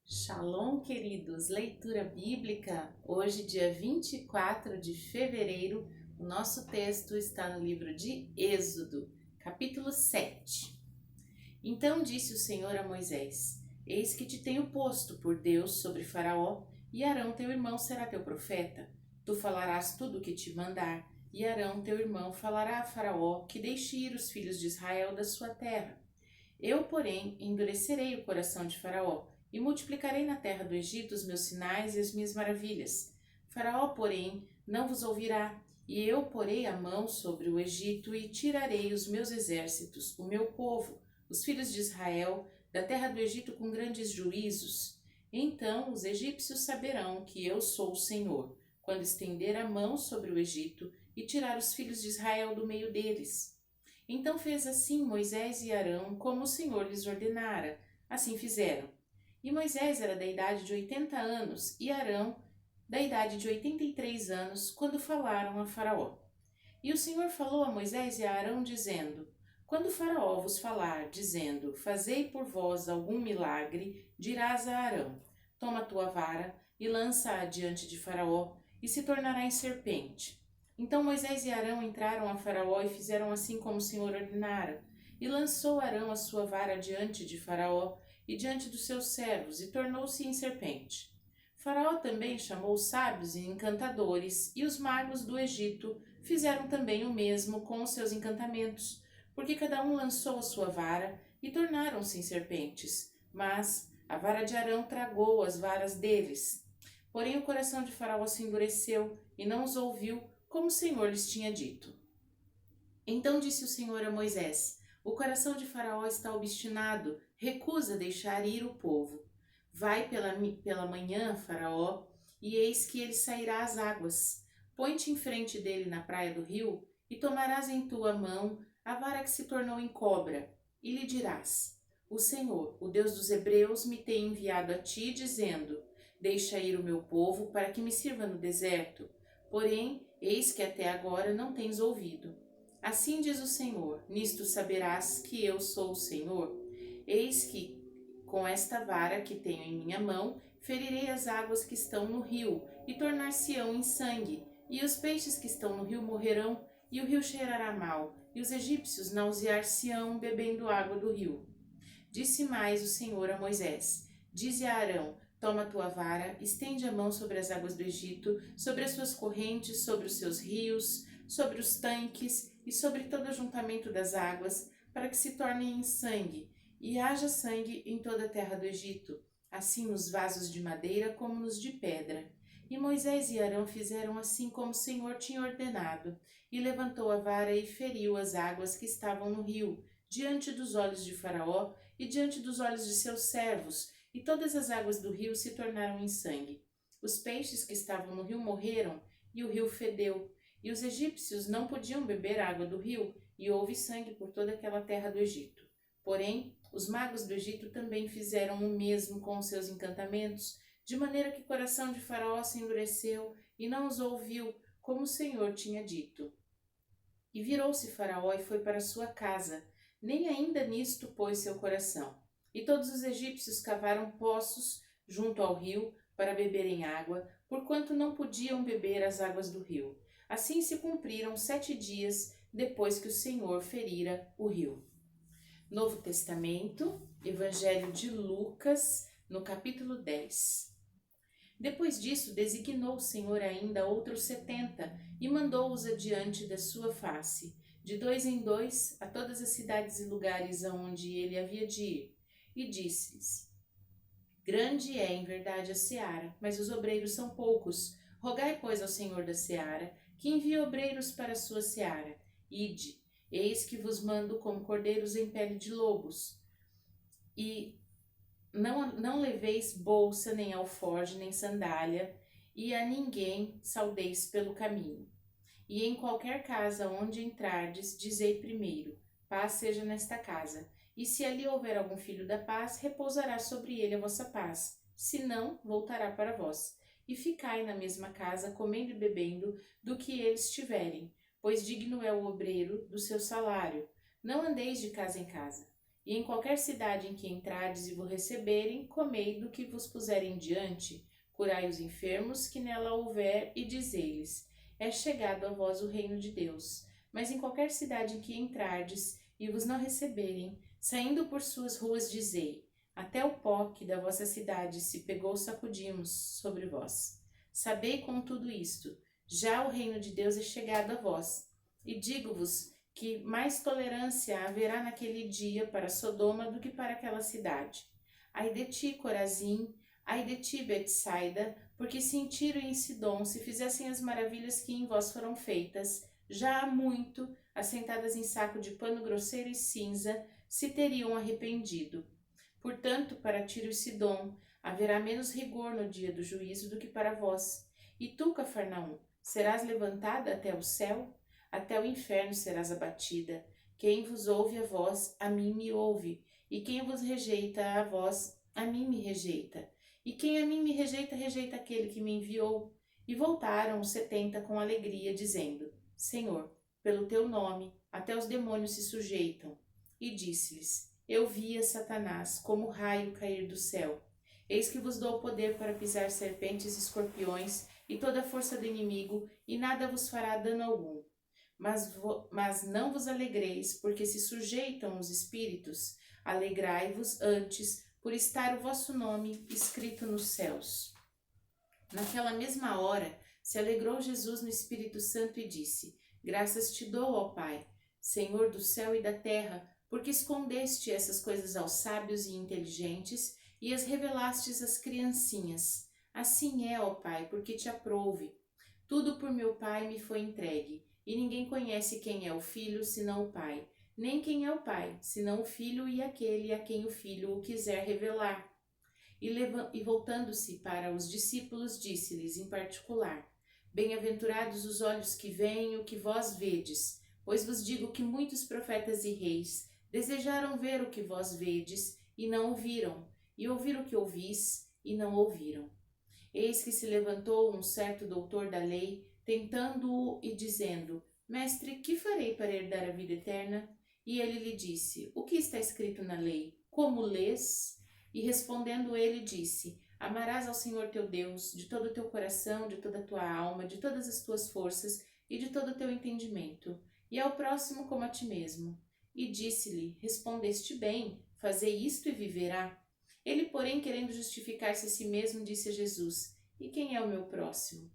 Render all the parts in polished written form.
Shalom, queridos! Leitura bíblica. Hoje, dia 24 de fevereiro, o nosso texto está no livro de Êxodo, capítulo 7. Então disse o Senhor a Moisés: Eis que te tenho posto por Deus sobre Faraó, e Arão teu irmão será teu profeta. Tu falarás tudo o que te mandar, e Arão teu irmão falará a Faraó que deixe ir os filhos de Israel da sua terra. Eu, porém, endurecerei o coração de Faraó, e multiplicarei na terra do Egito os meus sinais e as minhas maravilhas. Faraó, porém, não vos ouvirá, e eu porei a mão sobre o Egito e tirarei os meus exércitos, o meu povo, os filhos de Israel, da terra do Egito com grandes juízos. Então os egípcios saberão que eu sou o Senhor, quando estender a mão sobre o Egito e tirar os filhos de Israel do meio deles. Então fez assim Moisés e Arão, como o Senhor lhes ordenara. Assim fizeram. E Moisés era da idade de 80 anos, e Arão da idade de 83 anos, quando falaram a Faraó. E o Senhor falou a Moisés e a Arão, dizendo: Quando Faraó vos falar, dizendo: Fazei por vós algum milagre, dirás a Arão: Toma a tua vara e lança-a diante de Faraó, e se tornará em serpente. Então Moisés e Arão entraram a Faraó e fizeram assim como o Senhor ordenara. E lançou Arão a sua vara diante de Faraó e diante dos seus servos, e tornou-se em serpente. Faraó também chamou os sábios e encantadores, e os magos do Egito fizeram também o mesmo com os seus encantamentos, porque cada um lançou a sua vara e tornaram-se em serpentes. Mas a vara de Arão tragou as varas deles. Porém o coração de Faraó se endureceu e não os ouviu, como o Senhor lhes tinha dito. Então disse o Senhor a Moisés: O coração de Faraó está obstinado, recusa deixar ir o povo. Vai pela manhã, Faraó, e eis que ele sairá às águas. Põe-te em frente dele na praia do rio, e tomarás em tua mão a vara que se tornou em cobra, e lhe dirás: O Senhor, o Deus dos Hebreus, me tem enviado a ti, dizendo: Deixa ir o meu povo para que me sirva no deserto. Porém, eis que até agora não tens ouvido. Assim diz o Senhor: Nisto saberás que eu sou o Senhor. Eis que, com esta vara que tenho em minha mão, ferirei as águas que estão no rio, e tornar-se-ão em sangue, e os peixes que estão no rio morrerão, e o rio cheirará mal, e os egípcios nausear-se-ão bebendo água do rio. Disse mais o Senhor a Moisés: Dize a Arão: Toma a tua vara, estende a mão sobre as águas do Egito, sobre as suas correntes, sobre os seus rios, sobre os tanques e sobre todo o ajuntamento das águas, para que se tornem em sangue, e haja sangue em toda a terra do Egito, assim nos vasos de madeira como nos de pedra. E Moisés e Arão fizeram assim como o Senhor tinha ordenado, e levantou a vara e feriu as águas que estavam no rio, diante dos olhos de Faraó e diante dos olhos de seus servos, e todas as águas do rio se tornaram em sangue. Os peixes que estavam no rio morreram, e o rio fedeu, e os egípcios não podiam beber água do rio, e houve sangue por toda aquela terra do Egito. Porém, os magos do Egito também fizeram o mesmo com os seus encantamentos, de maneira que o coração de Faraó se endureceu e não os ouviu, como o Senhor tinha dito. E virou-se Faraó e foi para sua casa, nem ainda nisto pôs seu coração. E todos os egípcios cavaram poços junto ao rio para beberem água, porquanto não podiam beber as águas do rio. Assim se cumpriram 7 dias depois que o Senhor ferira o rio. Novo Testamento, Evangelho de Lucas, no capítulo 10. Depois disso, designou o Senhor ainda outros 70 e mandou-os adiante da sua face, de 2 em 2, a todas as cidades e lugares aonde ele havia de ir. E disse-lhes: Grande é, em verdade, a seara, mas os obreiros são poucos. Rogai, pois, ao Senhor da seara, que envie obreiros para a sua seara. Ide, eis que vos mando como cordeiros em pele de lobos. E não leveis bolsa, nem alforje, nem sandália, e a ninguém saudeis pelo caminho. E em qualquer casa onde entrardes, dizei primeiro: paz seja nesta casa. E se ali houver algum filho da paz, repousará sobre ele a vossa paz. Se não, voltará para vós. E ficai na mesma casa, comendo e bebendo, do que eles tiverem, pois digno é o obreiro do seu salário. Não andeis de casa em casa. E em qualquer cidade em que entrardes e vos receberem, comei do que vos puserem diante, curai os enfermos que nela houver, e dizei-lhes: é chegado a vós o reino de Deus. Mas em qualquer cidade em que entrardes e vos não receberem, saindo por suas ruas, dizei: até o pó que da vossa cidade se pegou sacudimos sobre vós. Sabei com tudo isto, já o reino de Deus é chegado a vós. E digo-vos que mais tolerância haverá naquele dia para Sodoma do que para aquela cidade. Ai de ti, Corazim, ai de ti, Betsaida, porque se em Tiro e em Sidom se fizessem as maravilhas que em vós foram feitas, já há muito, assentadas em saco de pano grosseiro e cinza, se teriam arrependido. Portanto, para Tiro e Sidom haverá menos rigor no dia do juízo do que para vós. E tu, Cafarnaum, serás levantada até o céu? Até o inferno serás abatida. Quem vos ouve a vós, a mim me ouve, e quem vos rejeita a vós, a mim me rejeita. E quem a mim me rejeita, rejeita aquele que me enviou. E voltaram os 70 com alegria, dizendo: Senhor, pelo teu nome, até os demônios se sujeitam. E disse-lhes: Eu via Satanás como raio cair do céu. Eis que vos dou poder para pisar serpentes e escorpiões e toda a força do inimigo, e nada vos fará dano algum. Mas não vos alegreis, porque se sujeitam os espíritos. Alegrai-vos antes, por estar o vosso nome escrito nos céus. Naquela mesma hora, se alegrou Jesus no Espírito Santo e disse: Graças te dou, ó Pai, Senhor do céu e da terra, porque escondeste essas coisas aos sábios e inteligentes e as revelastes às criancinhas. Assim é, ó Pai, porque te aprouve. Tudo por meu Pai me foi entregue. E ninguém conhece quem é o Filho, senão o Pai, nem quem é o Pai, senão o Filho e aquele a quem o Filho o quiser revelar. E voltando-se para os discípulos, disse-lhes em particular: Bem-aventurados os olhos que veem o que vós vedes, pois vos digo que muitos profetas e reis desejaram ver o que vós vedes e não o viram, e ouvir o que ouvis e não ouviram. Eis que se levantou um certo doutor da lei, tentando-o e dizendo: Mestre, que farei para herdar a vida eterna? E ele lhe disse: O que está escrito na lei? Como lês? E respondendo ele disse: Amarás ao Senhor teu Deus de todo o teu coração, de toda a tua alma, de todas as tuas forças e de todo o teu entendimento, e ao próximo como a ti mesmo. E disse-lhe: Respondeste bem, fazei isto e viverá. Ele, porém, querendo justificar-se a si mesmo, disse a Jesus: E quem é o meu próximo?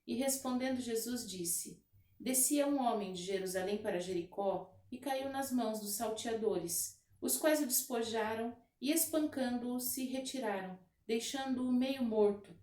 E respondendo Jesus disse: Descia um homem de Jerusalém para Jericó e caiu nas mãos dos salteadores, os quais o despojaram e, espancando-o, se retiraram, deixando-o meio morto.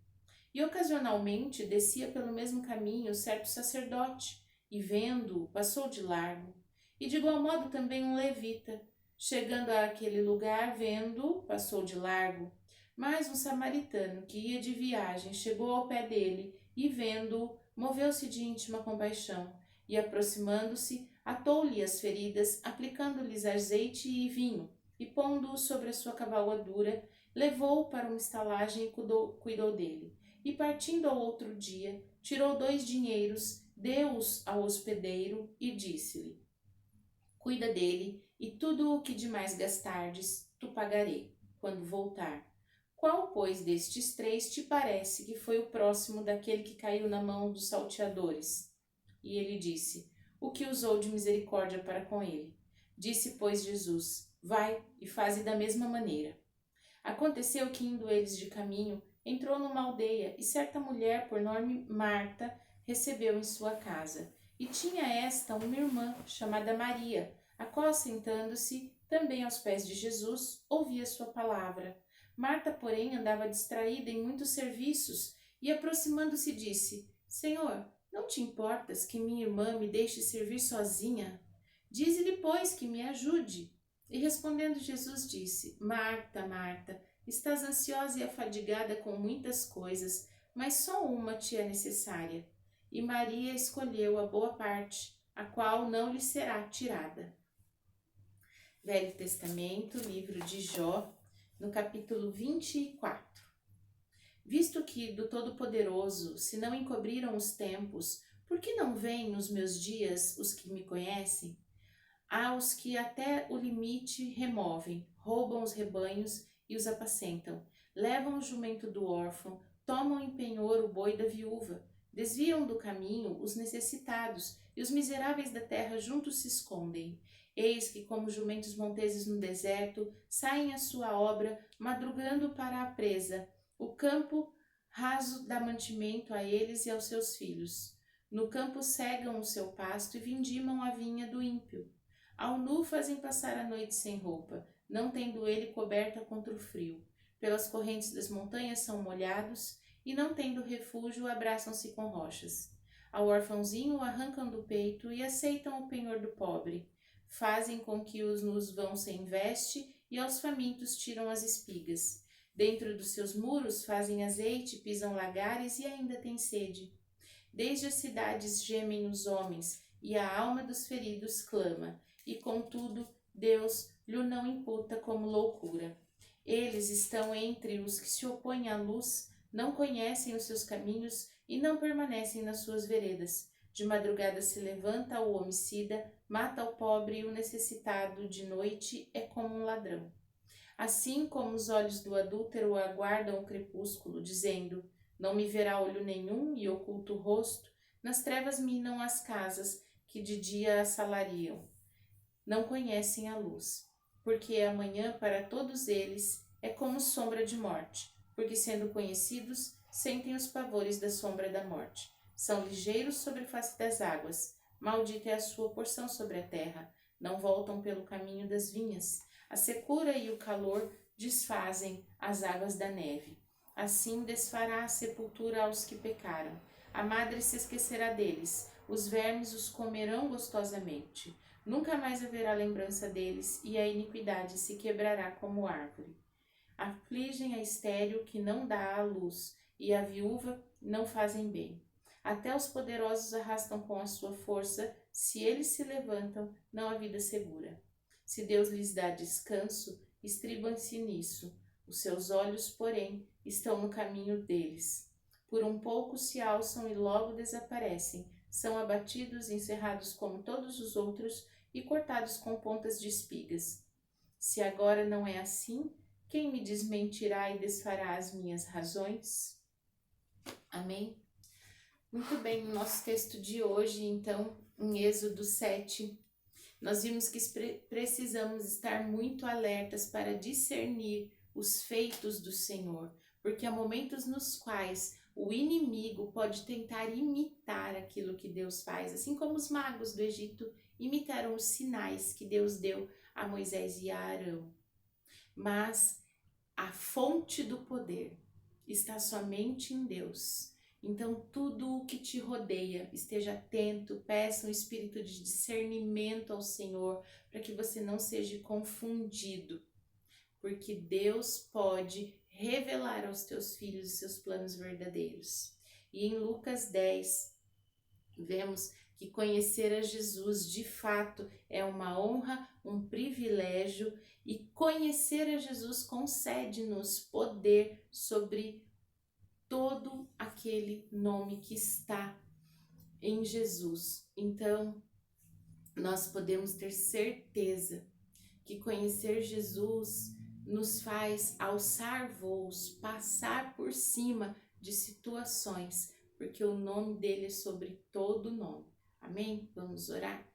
E ocasionalmente descia pelo mesmo caminho certo sacerdote, e vendo-o, passou de largo. E de igual modo também um levita, chegando àquele lugar, vendo-o, passou de largo. Mas um samaritano que ia de viagem chegou ao pé dele e, vendo-o, moveu-se de íntima compaixão e, aproximando-se, atou-lhe as feridas, aplicando-lhes azeite e vinho, e, pondo-o sobre a sua cavalgadura, levou-o para uma estalagem e cuidou dele. E, partindo ao outro dia, tirou 2 dinheiros, deu-os ao hospedeiro e disse-lhe: Cuida dele, e tudo o que demais gastardes, tu pagarei, quando voltar. Qual, pois, destes 3 te parece que foi o próximo daquele que caiu na mão dos salteadores? E ele disse: O que usou de misericórdia para com ele. Disse, pois, Jesus: Vai e faze da mesma maneira. Aconteceu que, indo eles de caminho, entrou numa aldeia, e certa mulher, por nome Marta, recebeu em sua casa. E tinha esta uma irmã, chamada Maria, a qual, sentando-se também aos pés de Jesus, ouvia sua palavra. Marta, porém, andava distraída em muitos serviços, e, aproximando-se, disse: Senhor, não te importas que minha irmã me deixe servir sozinha? Dize-lhe, pois, que me ajude. E respondendo Jesus disse: Marta, Marta, estás ansiosa e afadigada com muitas coisas, mas só uma te é necessária. E Maria escolheu a boa parte, a qual não lhe será tirada. Velho Testamento, livro de Jó, no capítulo 24. Visto que do Todo-Poderoso se não encobriram os tempos, por que não veem nos meus dias os que me conhecem? Há os que até o limite removem, roubam os rebanhos e os apacentam, levam o jumento do órfão, tomam em penhor o boi da viúva, desviam do caminho os necessitados, e os miseráveis da terra juntos se escondem. Eis que, como jumentos monteses no deserto, saem à sua obra, madrugando para a presa. O campo raso dá mantimento a eles e aos seus filhos. No campo cegam o seu pasto e vindimam a vinha do ímpio. Ao nu fazem passar a noite sem roupa, não tendo ele coberta contra o frio. Pelas correntes das montanhas são molhados, e não tendo refúgio, abraçam-se com rochas. Ao orfãozinho o arrancam do peito e aceitam o penhor do pobre. Fazem com que os nus vão sem veste, e aos famintos tiram as espigas. Dentro dos seus muros fazem azeite, pisam lagares e ainda têm sede. Desde as cidades gemem os homens, e a alma dos feridos clama, e contudo Deus lhe não imputa como loucura. Eles estão entre os que se opõem à luz, não conhecem os seus caminhos e não permanecem nas suas veredas. De madrugada se levanta o homicida, mata o pobre e o necessitado, de noite é como um ladrão. Assim como os olhos do adúltero aguardam o crepúsculo, dizendo: não me verá olho nenhum, e oculto o rosto, nas trevas minam as casas que de dia assalariam. Não conhecem a luz, porque amanhã para todos eles é como sombra de morte, porque sendo conhecidos, sentem os pavores da sombra da morte. São ligeiros sobre a face das águas, maldita é a sua porção sobre a terra, não voltam pelo caminho das vinhas. A secura e o calor desfazem as águas da neve. Assim desfará a sepultura aos que pecaram. A madre se esquecerá deles, os vermes os comerão gostosamente. Nunca mais haverá lembrança deles, e a iniquidade se quebrará como árvore. Afligem a estéril que não dá à luz, e a viúva não fazem bem. Até os poderosos arrastam com a sua força, se eles se levantam, não há vida segura. Se Deus lhes dá descanso, estribam-se nisso. Os seus olhos, porém, estão no caminho deles. Por um pouco se alçam e logo desaparecem. São abatidos, encerrados como todos os outros e cortados com pontas de espigas. Se agora não é assim, quem me desmentirá e desfará as minhas razões? Amém? Muito bem, no nosso texto de hoje, então, em Êxodo 7, nós vimos que precisamos estar muito alertas para discernir os feitos do Senhor, porque há momentos nos quais o inimigo pode tentar imitar aquilo que Deus faz, assim como os magos do Egito imitaram os sinais que Deus deu a Moisés e a Arão. Mas a fonte do poder está somente em Deus. Então, tudo o que te rodeia, esteja atento, peça um espírito de discernimento ao Senhor, para que você não seja confundido, porque Deus pode revelar aos teus filhos os seus planos verdadeiros. E em Lucas 10, vemos que conhecer a Jesus de fato é uma honra, um privilégio, e conhecer a Jesus concede-nos poder sobre todo aquele nome que está em Jesus. Então, nós podemos ter certeza que conhecer Jesus nos faz alçar voos, passar por cima de situações, porque o nome dele é sobre todo nome. Amém? Vamos orar?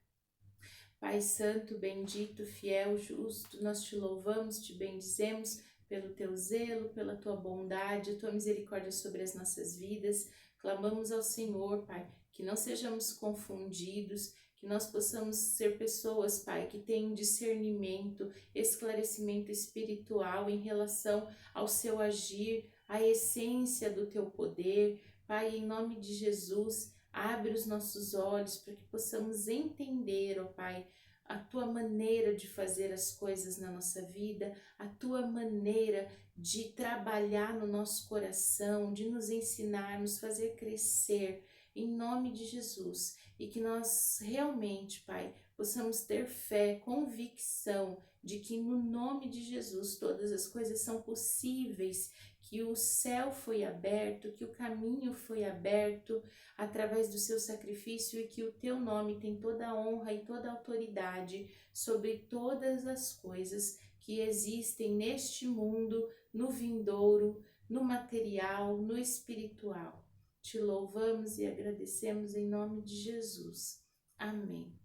Pai Santo, bendito, fiel, justo, nós te louvamos, te bendizemos pelo teu zelo, pela tua bondade, a tua misericórdia sobre as nossas vidas. Clamamos ao Senhor, Pai, que não sejamos confundidos, que nós possamos ser pessoas, Pai, que tenham discernimento, esclarecimento espiritual em relação ao seu agir, à essência do teu poder. Pai, em nome de Jesus, abre os nossos olhos para que possamos entender, ó Pai, a tua maneira de fazer as coisas na nossa vida, a tua maneira de trabalhar no nosso coração, de nos ensinar, nos fazer crescer, em nome de Jesus. E que nós realmente, Pai, possamos ter fé, convicção de que no nome de Jesus todas as coisas são possíveis, que o céu foi aberto, que o caminho foi aberto através do seu sacrifício e que o teu nome tem toda a honra e toda a autoridade sobre todas as coisas que existem neste mundo, no vindouro, no material, no espiritual. Te louvamos e agradecemos em nome de Jesus. Amém.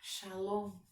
Shalom.